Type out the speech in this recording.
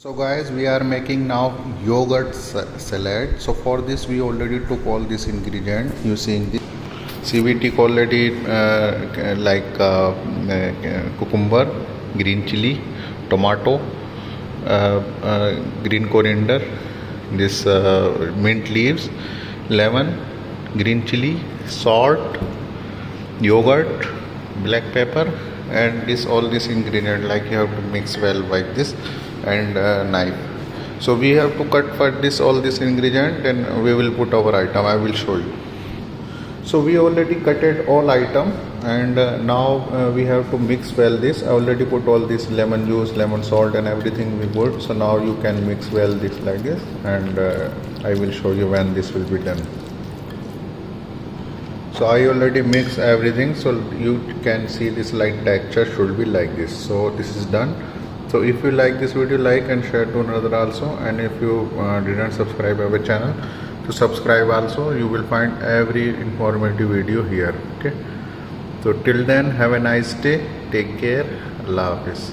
So guys, we are making now yogurt salad. So for this we already took all this ingredient using the CVT quality cucumber, green chili, tomato, green coriander, this mint leaves, lemon, green chili, salt, yogurt, black pepper, and all this ingredient like you have to mix well like this, and knife. So we have to cut for all this ingredient, and we will put our item. I will show you. So we already cutted all item, and now we have to mix well this. I already put all this lemon juice, lemon salt, and everything we put. So now you can mix well this like this, and I will show you when this will be done. So I already mixed everything, so you can see this light texture should be like this. So this is done. So if you like this video, like and share to another also, and if you didn't subscribe our channel, to subscribe also. You will find every informative video here. Okay, so till then, have a nice day, take care, Allah Hafiz.